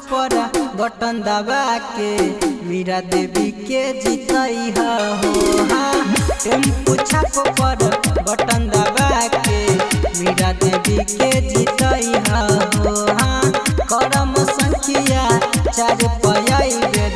पर बटन दबा के मीरा देवी के जीतई हो। हाँ टेम्पू छाप पर बटन दबा के मीरा देवी के जीतई हो। हाँ करम संख्या 4 पयाई बेर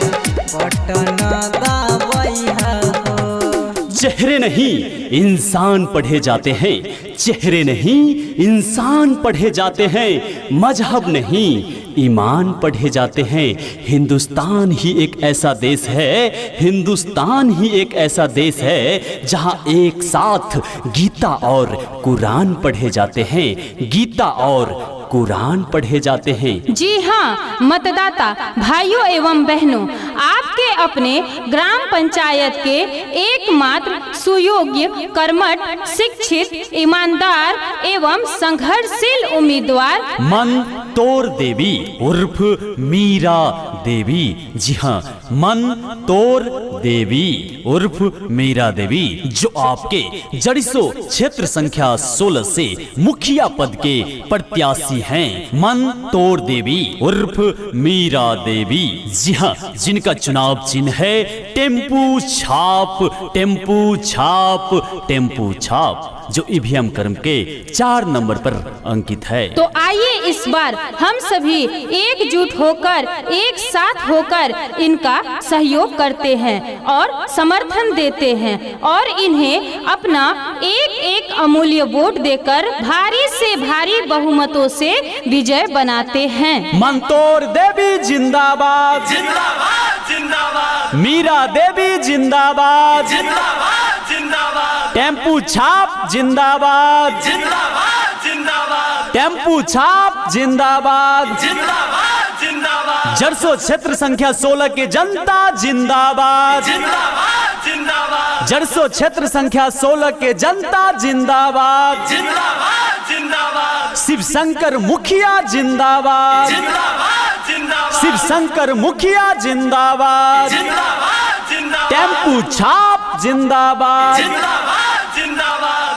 बटन दबाई हो। चेहरे नहीं इंसान पढ़े जाते हैं, चेहरे नहीं इंसान पढ़े जाते हैं, मजहब नहीं ईमान पढ़े जाते हैं। हिंदुस्तान ही एक ऐसा देश है, हिंदुस्तान ही एक ऐसा देश है जहां एक साथ गीता और कुरान पढ़े जाते हैं, गीता और कुरान पढ़े जाते हैं। जी हाँ मतदाता भाइयों एवं बहनों, आपके अपने ग्राम पंचायत के एकमात्र सुयोग्य, कर्मठ, शिक्षित, ईमानदार एवं संघर्षशील उम्मीदवार मनतोर देवी उर्फ मीरा देवी। जी हाँ, मनतोर देवी उर्फ मीरा देवी, जो आपके जड़सो क्षेत्र संख्या 16 से मुखिया पद के प्रत्याशी हैं। मनतोर देवी उर्फ मीरा देवी। जी हाँ, जिनका चुनाव चिन्ह है टेम्पू छाप, टेम्पू छाप, टेम्पू छाप, जो ईवीएम क्रम के 4 नंबर पर अंकित है। तो आइए इस बार हम सभी एकजुट होकर, एक साथ होकर इनका सहयोग करते हैं और समर्थन देते हैं और इन्हें अपना एक एक अमूल्य वोट देकर भारी से भारी बहुमतों से विजय बनाते हैं। मनतोर देवी जिंदाबाद, जिंदाबाद जिंदाबाद, मीरा देवी जिंदाबाद, जिंदाबाद जिंदाबाद, टेम्पू छाप जिंदाबाद, जिंदाबाद जिंदाबाद, टेम्पू छाप जिंदाबाद, जिंदाबाद जिंदाबाद, जड़सो क्षेत्र संख्या 16 के जनता जिंदाबाद, जिंदाबाद जिंदाबाद, जड़सो क्षेत्र संख्या 16 के जनता जिंदाबाद, जिंदाबाद जिंदाबाद, शिव शंकर मुखिया जिंदाबाद, जिंदाबाद जिंदाबाद, शिव शंकर मुखिया जिंदाबाद, जिंदाबाद जिंदाबाद, टेम्पू छाप जिंदाबाद। जिंदाबाद जिंदाबाद।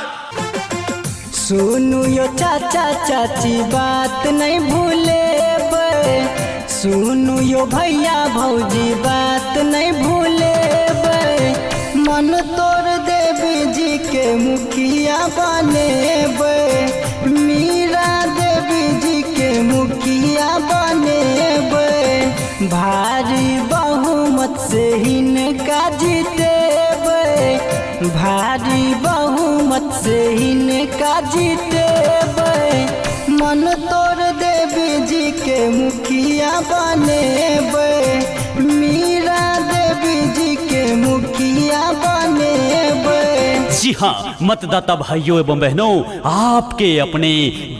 सुनु यो चाचा चाची बात नहीं भूले बे, सुनु यो भैया भौजी बात नहीं भूले बे, मनतोर देवी जी के मुखिया बने बे, मीरा देवी जी के मुखिया बने बे, भारी बहुमत से हिनका जीते बे, भारी बहुमत से हिनका जीते बे, मनतोर देवी जी के मुखिया बने बे, मीरा देवी जी के मुखिया बने बे। जी हाँ मतदाता भाइयों एवं बहनों, आपके अपने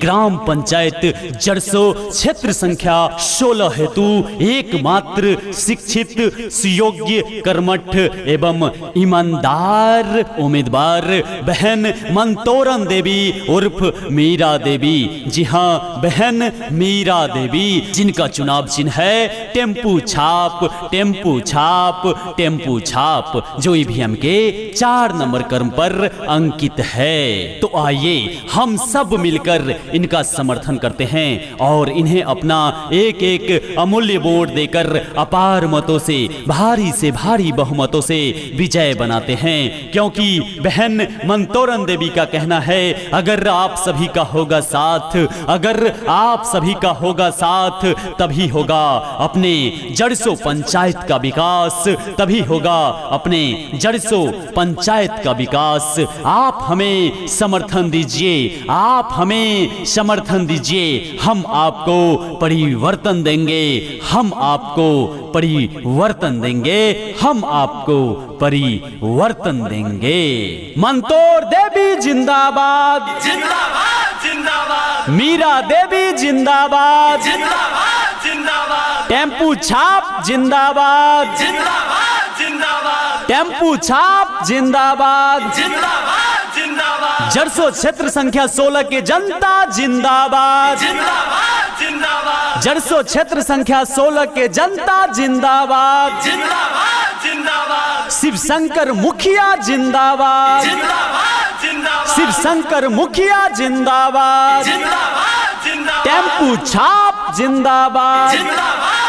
ग्राम पंचायत जड़सो क्षेत्र संख्या 16 हेतु एकमात्र शिक्षित, सुयोग्य, कर्मठ एवं ईमानदार उम्मीदवार बहन मनतोरन देवी उर्फ मीरा देवी। जी हाँ बहन मीरा देवी, जिनका चुनाव चिन्ह है टेम्पू छाप, टेम्पू छाप, टेम्पू छाप, जो ईवीएम के 4 नंबर क्रम पर अंकित है। तो आइए हम सब मिलकर इनका समर्थन करते हैं और इन्हें अपना एक एक अमूल्य वोट देकर अपार मतों से भारी बहुमतों से विजय बनाते हैं। क्योंकि बहन मनतोरन देवी का कहना है, अगर आप सभी का होगा साथ, अगर आप सभी का होगा साथ, तभी होगा अपने जड़सो पंचायत का विकास, तभी होगा अपने जड़सो पंचायत का विकास। आप हमें समर्थन दीजिए, आप हमें समर्थन दीजिए, हम आपको परिवर्तन देंगे, हम आपको परिवर्तन देंगे, हम आपको परिवर्तन देंगे। मनतोर देवी जिंदाबाद, जिंदाबाद जिंदाबाद, मीरा देवी जिंदाबाद, जिंदाबाद जिंदाबाद, टेम्पू छाप जिंदाबाद, जिंदाबाद जिंदाबाद, टेम्पू छाप जिंदाबाद, जिंदाबाद जिंदाबाद, जड़सो क्षेत्र संख्या 16 के जनता जिंदाबाद, जिंदाबाद जिंदाबाद, जड़सो क्षेत्र संख्या 16 के जनता जिंदाबाद, जिंदाबाद जिंदाबाद, शिव शंकर मुखिया जिंदाबाद, जिंदाबाद जिंदाबाद, शिव शंकर मुखिया जिंदाबाद, जिंदाबाद जिंदाबाद, टेम्पू छाप जिंदाबाद, जिंदाबाद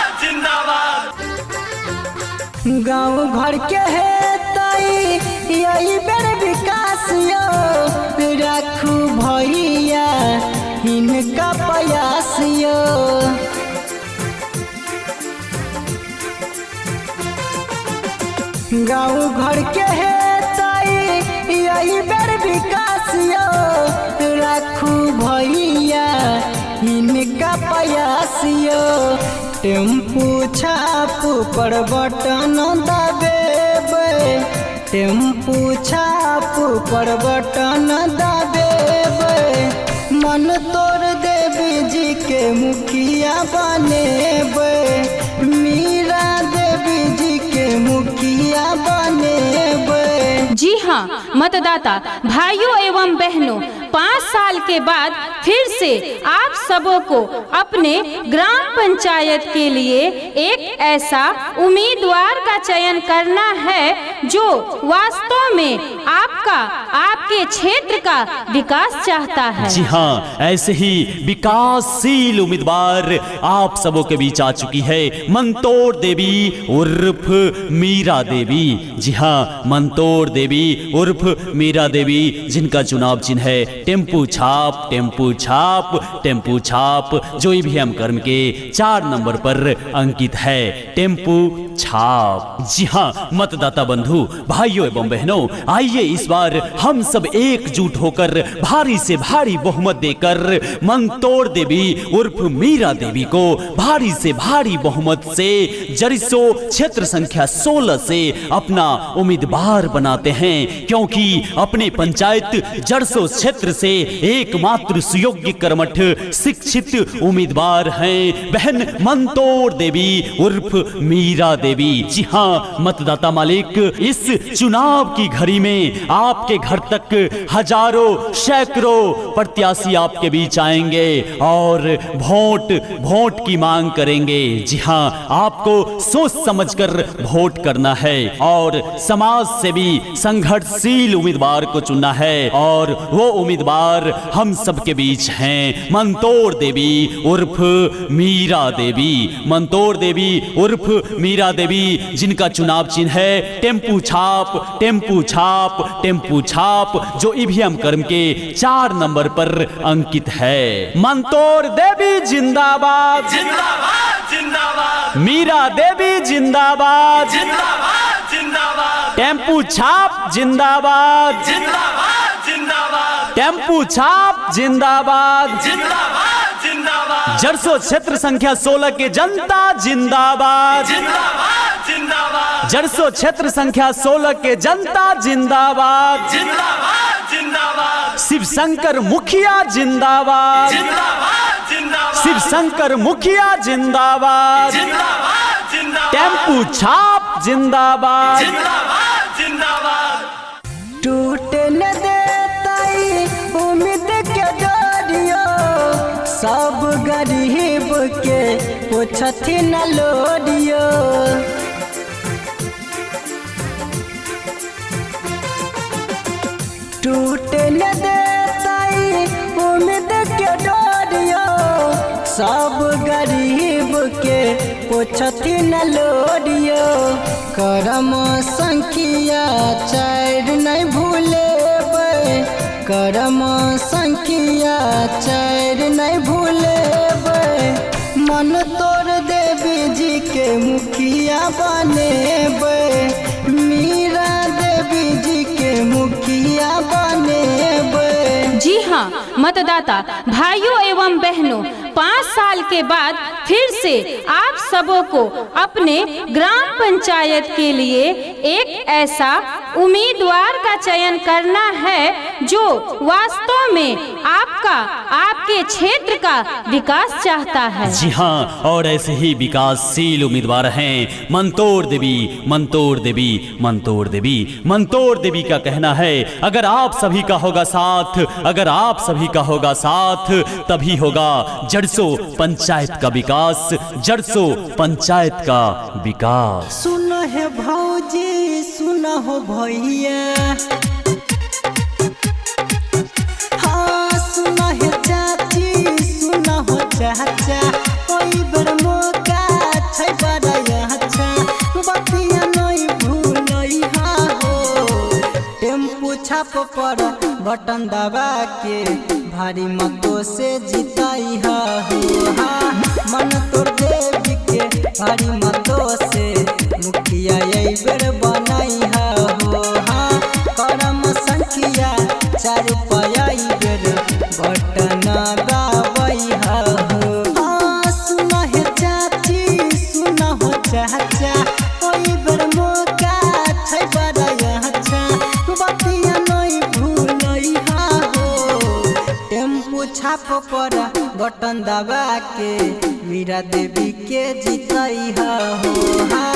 गाँव घर के है तई यही बेर विकास यो राखू भैया इनका प्रयास यो। गाँव घर के है तई यही बेर विकास यो राखू भैया इनका प्रयास यो। टेम्पू छाप पर बटन दबेबे, टेम्पू छाप पर बटन दबेबे, मन तोड़ देवी जी के मुखिया बनेबे, मीरा देवी जी के मुखिया बनेबे। जी हाँ मतदाता भाइयों एवं बहनों, 5 साल के बाद फिर से आप सबों को अपने ग्राम पंचायत के लिए एक ऐसा उम्मीदवार का चयन करना है जो वास्तव में आपका, आपके क्षेत्र का विकास चाहता है। जी हाँ, ऐसे ही विकासशील उम्मीदवार आप सबों के बीच आ चुकी है मंतोर देवी उर्फ मीरा देवी। जी हाँ, मंतोर देवी उर्फ मीरा देवी, जिनका चुनाव चिन्ह है टेम्पू छाप, टेम्पू छाप, टेम्पू छाप, जो ईवीएम कर्म के 4 नंबर पर अंकित है, टेम्पू छाप। जी हाँ मतदाता बंधु भाइयों एवं बहनों, आइए इस बार हम सब एकजुट होकर भारी से भारी बहुमत देकर मंतोर देवी उर्फ मीरा देवी को भारी से भारी बहुमत से जरिसो क्षेत्र संख्या 16 से अपना उम्मीदवार बनाते हैं, क्योंकि अपने पंचायत जरसो क्षेत्र से एकमात्र सुयोग्य कर्मठ शिक्षित उम्मीदवार हैं बहन मंतोर देवी उर्फ मीरा देवी। जी हाँ मतदाता मालिक, इस चुनाव की घड़ी में आपके घर तक हजारों सैकड़ों प्रत्याशी आपके बीच आएंगे और वोट की मांग करेंगे। जी हाँ, आपको सोच समझकर वोट करना है और समाज सेवी संघर्षशील उम्मीदवार को चुनना है, और वो उम्मीदवार हम सबके बीच हैं मंतोर देवी उर्फ मीरा देवी। मंतोर देवी उर्फ मीरा देवी, जिनका चुनाव चिन्ह है टेम्पू छाप, टेम्पू छाप, टेम्पू छाप, जो ईवीएम कर्म के 4 नंबर पर अंकित है। मंतोर देवी जिंदाबाद, जिंदाबाद जिंदाबाद, मीरा देवी जिंदाबाद, जिंदाबाद जिंदाबाद, टेम्पू छाप जिंदाबाद, जिंदाबाद जिंदाबाद, टेम्पू छाप जिंदाबाद, जिंदाबाद जिंदाबाद, जरसो क्षेत्र संख्या 16 के जनता जिंदाबाद, जिंदाबाद जिंदाबाद, जरसो क्षेत्र संख्या 16 के जनता जिंदाबाद, जिंदाबाद जिंदाबाद, शिव शंकर मुखिया जिंदाबाद, जिंदाबाद जिंदाबाद, शिव शंकर मुखिया जिंदाबाद, जिंदाबाद जिंदाबाद, टेम्पू छाप जिंदाबाद। जिंदाबाद जिंदाबाद, टूटे न देताई उम्मीद के डोरियो, सब गरीब के पोछथी न लोडियो। टूटे न देताई उम्मीद के डोरियो, सब गरीब के पोछथी न लोडियो। करम संख्या 4 नहीं भूलेबे, करम संख्या 4 नहीं भूलेबे, मन तोड़ देवी जी के मुखिया बनेबे, मीरा देवी जी के मुखिया बनेबे। जी हाँ मतदाता भाइयों एवं बहनों, 5 साल के बाद फिर से आप सबों को अपने ग्राम पंचायत के लिए एक ऐसा उम्मीदवार का चयन करना है जो वास्तव में आपका, आपके क्षेत्र का विकास चाहता है। जी हाँ, और ऐसे ही विकासशील उम्मीदवार हैं मंतोर देवी, मंतोर देवी, मंतोर देवी। मंतोर देवी का कहना है, अगर आप सभी का होगा साथ, अगर आप सभी का होगा साथ, तभी होगा जरसो पंचायत का विकास, जरसो पंचायत का विकास। सुनो है भौजी, सुनो हो भैया, हाँ सुनो है चाची, सुनो हो चाचा, ओई बर मौका छै बड़ा अच्छा, बतिया छाप पर बटन दबा के भारी मतों से जिताई हो हाँ मन तोड़ देवी के भारी मतों से मुखिया यही बेर बनाई हो हाँ करम संख्या 4 पाई बेर बटन दबाई हो हाँ सुना है चाची सुना हो चाचा ओई बेर मौका छै बड़ा अच्छा बतिया नहीं भूलई हो टेम्पू छाप पर बटन दबा के मीरा देवी के जिताई हो हाँ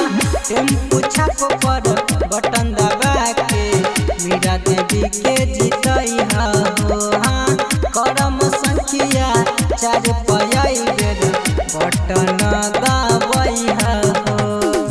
टेम्पू छाप पर बटन दबा के मीरा देवी के जिताई हो हाँ करम संख्या 4 पाई बेर बटन दबाई हो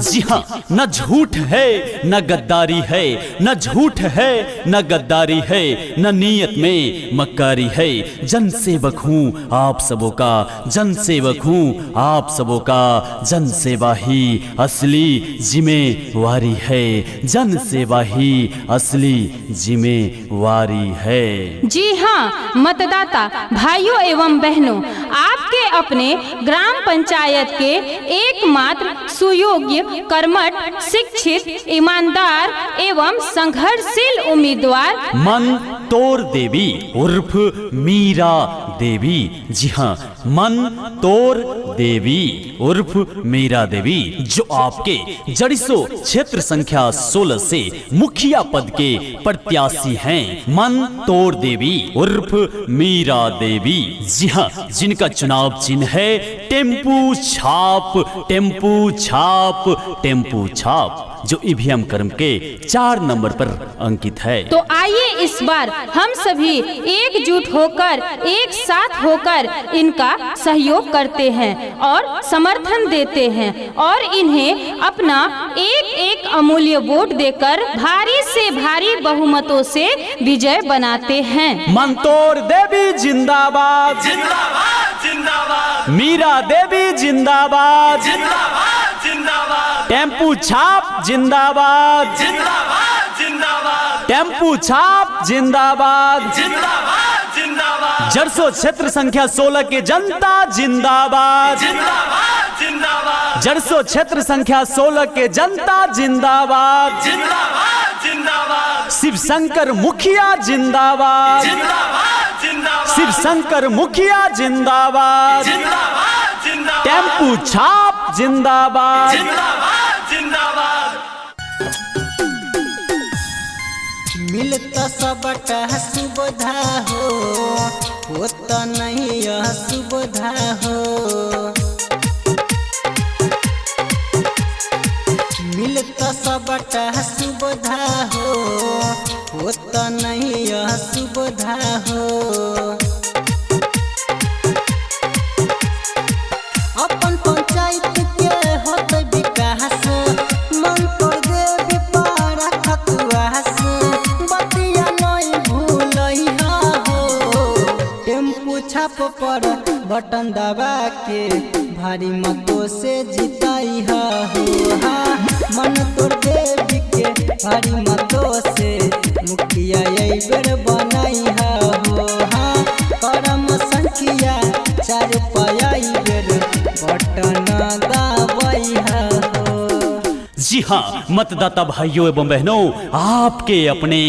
जी हाँ, न झूठ है न गद्दारी है, न झूठ है न गद्दारी है, न नीयत में मक्कारी है। जन सेवक हूँ आप सबों का, जन सेवक हूँ आप सबों का, जन सेवा ही असली जिम्मेवारी है, जन सेवा ही असली जिम्मेवारी है। जी हाँ मतदाता भाइयों एवं बहनों, आपके अपने ग्राम पंचायत के एकमात्र सुयोग्य कर्मठ शिक्षित ईमानदार एवं संघर्षशील उम्मीदवार मन तोर देवी उर्फ मीरा देवी। जी हाँ, मन तोर देवी उर्फ मीरा देवी जो आपके जड़सो क्षेत्र संख्या 16 से मुखिया पद के प्रत्याशी हैं। मन तोर देवी उर्फ मीरा देवी। जी हाँ, जिनका चुनाव चिन्ह है टेम्पू छाप, टेम्पू छाप, टेम्पू छाप, जो ईवीएम क्रम के 4 नंबर पर अंकित है। तो आइए इस बार हम सभी एकजुट होकर, एक साथ होकर इनका सहयोग करते हैं और समर्थन देते हैं और इन्हें अपना एक अमूल्य वोट देकर भारी से भारी बहुमतों से विजय बनाते हैं। मंतोर देवी जिंदाबाद, जिंदाबाद जिंदाबाद, मीरा देवी जिंदाबाद, जिंदाबाद जिंदाबाद, टेम्पू छाप जिंदाबाद, जिंदाबाद जिंदाबाद, टेम्पू छाप जिंदाबाद, जिंदाबाद जिंदाबाद, जरसो क्षेत्र संख्या 16 के जनता जिंदाबाद, जिंदाबाद जिंदाबाद, जरसो क्षेत्र संख्या 16 के जनता जिंदाबाद, जिंदाबाद जिंदाबाद, शिव शंकर मुखिया जिंदाबाद, जिंदाबाद जिंदाबाद, शिव शंकर मुखिया जिंदाबाद, जिंदाबाद जिंदाबाद, टेम्पू छाप जिंदाबाद। जिंदाबाद जिंदाबाद, मिलता सबटा सुविधा होता नहीं यह सुविधा हो मिलता सबटा सुविधा होता नहीं यह सुविधा हो अपन पंचायत के होते विकास मन तोड़ देवी पारा खतुआस बतिया नहीं भूलई हो टेम्पू छाप पर बटन दबा के भारी मतों से जिताई हो हाँ मन तोड़ देवी के भारी मतों से मुखिया यही बेर बनाई हो हाँ करम संख्या 4 पाई बेर बटन दबाई हो। जी हाँ मतदाता भाइयों एवं बहनों, आपके अपने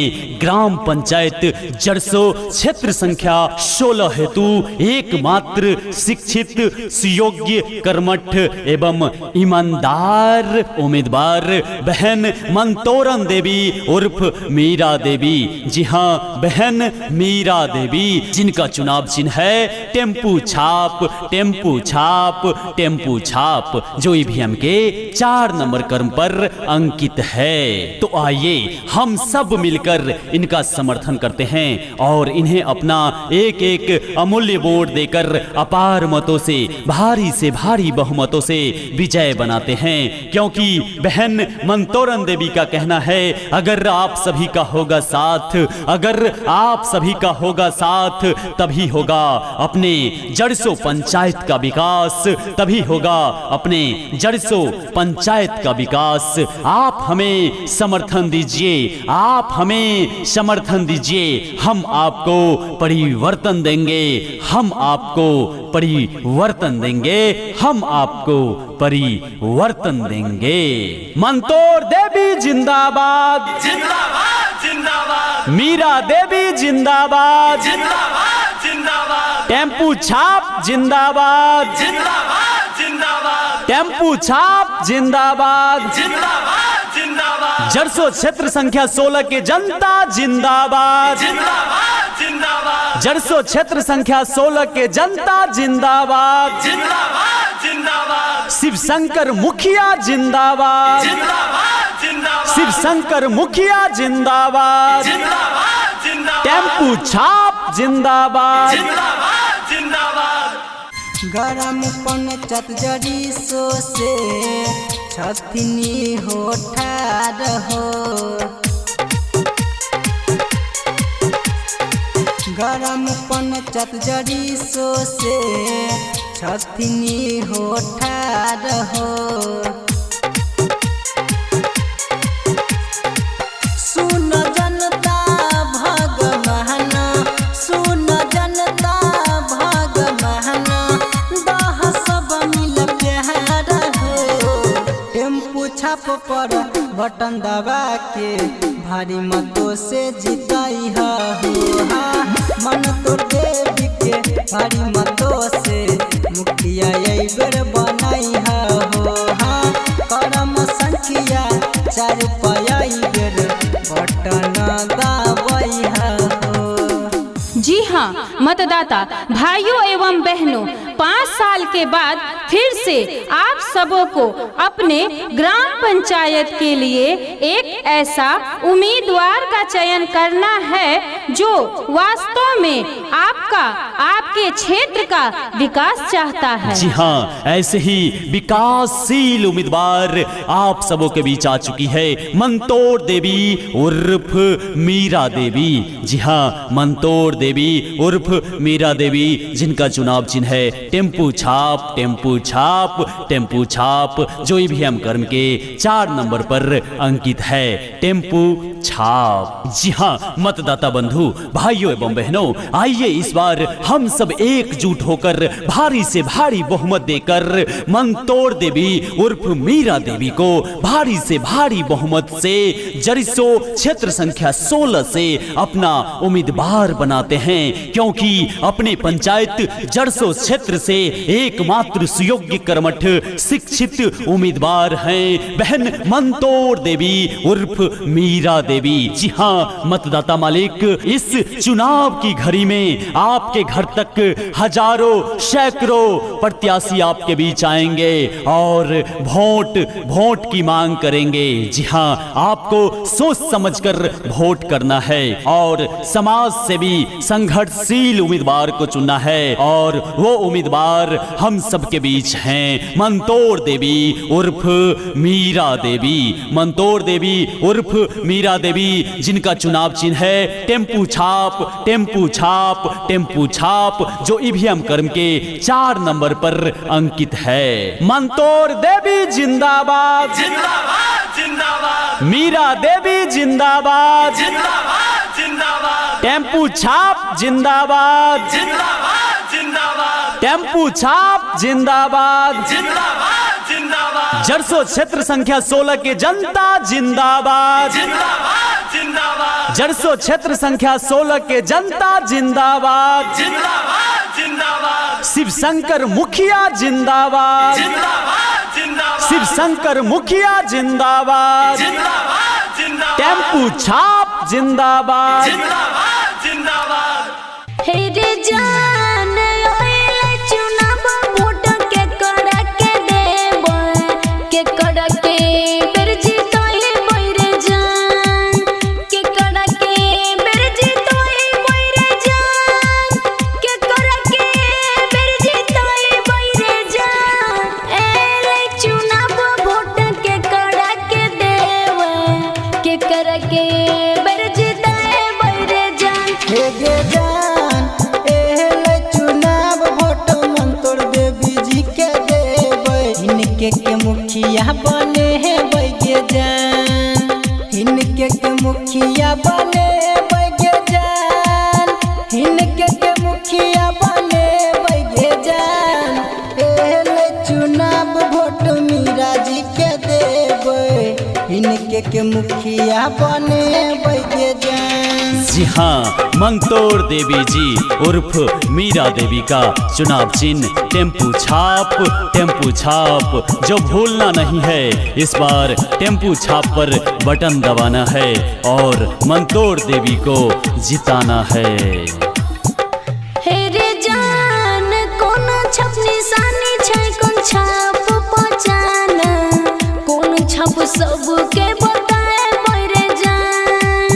ग्राम पंचायत जरसो क्षेत्र संख्या 16 हेतु एकमात्र शिक्षित सुयोग्य कर्मठ एवं ईमानदार उम्मीदवार बहन मंतोरन देवी उर्फ मीरा देवी। जी हाँ, बहन मीरा देवी जिनका चुनाव चिन्ह है टेम्पू छाप, टेम्पू छाप, टेम्पू छाप, जो ईवीएम के 4 नंबर क्रम पर अंकित है। तो आइए हम सब मिलकर इनका समर्थन करते हैं और इन्हें अपना एक अमूल्य वोट देकर अपार मतों से भारी बहुमतों से विजय बनाते हैं। क्योंकि बहन मंतोरन देवी का कहना है, अगर आप सभी का होगा साथ, अगर आप सभी का होगा साथ, तभी होगा अपने जड़सो पंचायत का विकास, तभी होगा अपने जड़सो पंचायत का विकास। विकास। आप हमें समर्थन दीजिए, आप हमें समर्थन दीजिए, हम आपको परिवर्तन देंगे, हम आपको परिवर्तन देंगे, हम आपको परिवर्तन देंगे। मंतोर देवी जिंदाबाद, जिंदाबाद जिंदाबाद, मीरा देवी जिंदाबाद, जिंदाबाद जिंदाबाद, टेम्पू छाप जिंदाबाद, जिंदाबाद जिंदाबाद, टेम्पू छाप जिंदाबाद, जिंदाबाद जिंदाबाद, जरसो क्षेत्र संख्या 16 के जनता जिंदाबाद, जिंदाबाद जिंदाबाद, जरसो क्षेत्र संख्या 16 के जनता जिंदाबाद, जिंदाबाद जिंदाबाद, शिव शंकर मुखिया जिंदाबाद, जिंदाबाद जिंदाबाद, शिव शंकर मुखिया जिंदाबाद, जिंदाबाद जिंदाबाद, टेम्पू छाप जिंदाबाद। जिंदाबाद जिंदाबाद, गरम पंचत जड़ी सो से छतनी हो ठार हो, गरम पंचत जड़ी सो से छतनी हो ठार हो। सुन जनता भगवान, सुन जनता भगवान, दह सब मिल प्यार हो। टेम्पू छाप पर बटन दबा के भारी मतों से जिताई हो। मन तो देवी के भारी मतों से मुखिया यही बेर बनाई हो। करम संख्या 4 पाई बेर बटन दबाई हो। जी हाँ मतदाता भाइयों एवं बहनों, 5 साल के बाद फिर से आप सबों को अपने ग्राम पंचायत के लिए एक ऐसा उम्मीदवार का चयन करना है जो वास्तव में आपका, आपके क्षेत्र का विकास चाहता है। जी हाँ, ऐसे ही विकासशील उम्मीदवार आप सबों के बीच आ चुकी है मंतोर देवी उर्फ मीरा देवी। जी हाँ, मंतोर देवी उर्फ मीरा देवी, जिनका चुनाव चिन्ह है टेम्पू छाप, टेम्पू छाप, टेम्पू छाप, जो ईवीएम कर्म के 4 नंबर पर अंकित है, टेम्पू छाप। जी हाँ मतदाता बंधु, भाइयों एवं बहनों, आइए इस बार हम सब एकजुट होकर भारी से भारी बहुमत देकर मंतोर देवी उर्फ मीरा देवी को भारी से भारी बहुमत से जरिसो क्षेत्र संख्या 16 से अपना उम्मीदवार बनाते हैं, क्योंकि अपने पंचायत जरसो क्षेत्र से एकमात्र सुयोग्य कर्मठ शिक्षित उम्मीदवार हैं बहन मंतोर देवी उर्फ मीरा देवी। जी हाँ मतदाता मालिक, इस चुनाव की घड़ी में आपके घर तक हजारों सैकड़ों प्रत्याशी आपके बीच आएंगे और वोट की मांग करेंगे। जी हाँ, आपको सोच समझकर वोट करना है और समाज सेवी संघर्षशील उम्मीदवार को चुनना है, और वो उम्मीदवार हम सबके बीच हैं मंतोर देवी उर्फ मीरा देवी। मंतोर देवी उर्फ मीरा देवी, जिनका चुनाव चिन्ह है टेम्पू छाप, टेम्पू छाप, टेम्पू छाप, जो ईवीएम कर्म के 4 नंबर पर अंकित है। मंतोर देवी जिंदाबाद, जिंदाबाद जिंदाबाद, मीरा देवी जिंदाबाद, जिंदाबाद जिंदाबाद, टेम्पू छाप जिंदाबाद, जिंदाबाद जिंदाबाद, टेम्पू छाप जिंदाबाद, जिंदाबाद जिंदाबाद, जरसो क्षेत्र संख्या 16 के जनता जिंदाबाद, जिंदाबाद जिंदाबाद, जरसो क्षेत्र संख्या 16 के जनता जिंदाबाद, जिंदाबाद जिंदाबाद, शिव शंकर मुखिया जिंदाबाद, जिंदाबाद जिंदाबाद, शिव शंकर मुखिया जिंदाबाद, जिंदाबाद जिंदाबाद, टेम्पू छाप जिंदाबाद। जिंदाबाद जिंदाबाद, हे रे जान ओए चुनाव वोट के करा के देब, के करा के बेर जीतोई मोरे जान, के करा के बेर जीतोई मोरे जान, के करा के बेर जीतोई मोरे जान। ए चुनाव वोट के करा के देब, के करा के बेर जीतोई मोरे जान। हे गे जान, इनके के मुखिया बने बैगे जान। जी हाँ, मंतोर देवी जी उर्फ मीरा देवी का चुनाव चिन्ह टेम्पू छाप जो भूलना नहीं है। इस बार टेम्पू छाप पर बटन दबाना है और मंतोर देवी को जिताना है। हे रे जान कोन छप निशानी छै, कोन छाप पहचान, कोन छाप सबके बताए बैरे जान,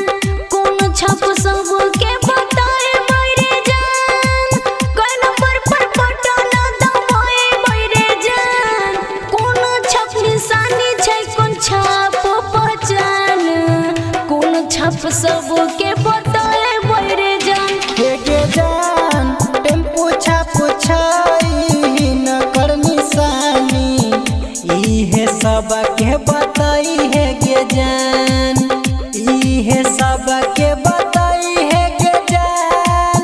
कोन छाप सबके बताए बैरे जान, कोई नंबर पर बटन दबाए बैरे जान, कोन छाप निशानी छै, कोन छाप पहचान, कोन छाप सबके बताए बैरे जान। हे गे जान टेम्पू छाप छई न कर निशानी, इहे सबके बताई है गे जान, इहे सबके बताई है गे जान,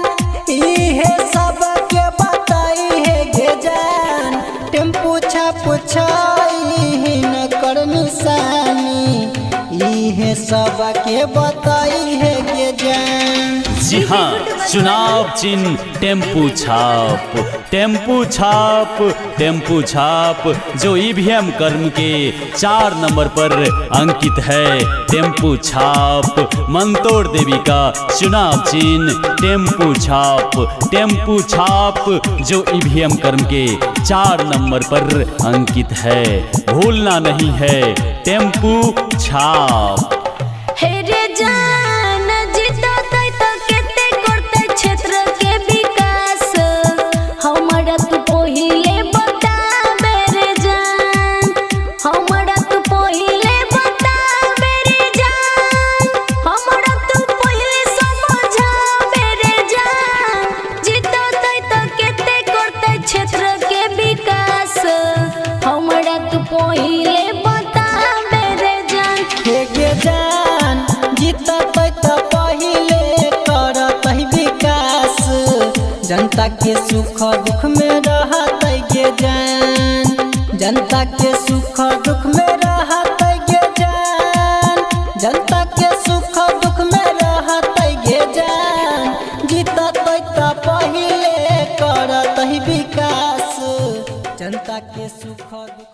इहे सबके बताई है गे जान। टेम्पू छाप छई न कर निशानी, इहे सबके बताई है गे जान। जी हाँ, चुनाव चिन्ह टेम्पू छाप जो ईवीएम कर्म के 4 नंबर पर अंकित है। टेम्पू छाप मंतोर देवी का चुनाव चिन्ह टेम्पू छाप जो ईवीएम कर्म के 4 नंबर पर अंकित है। भूलना नहीं है टेम्पू छाप। हे रे जान जिततै त केते करतै क्षेत्र के विकास, हमरा तू पहिले बताबे रे जान, हमरा तू पहिले बताबे रे जान, हमरा तू पहिले समझाबे रे जान, जिततै त केते करतै क्षेत्र के विकास, हमरा तू पहिले बताबे रे जान। हे गे जान जीततै त पहिले करतै विकास, जनता के सुख दुख में रहतै गे जान, जनता के सुख दुख में रहतै गे जान, जनता के सुख दुख में रहतै गे जान। जीततै त पहिले करतै विकास, जनता के सुख दुख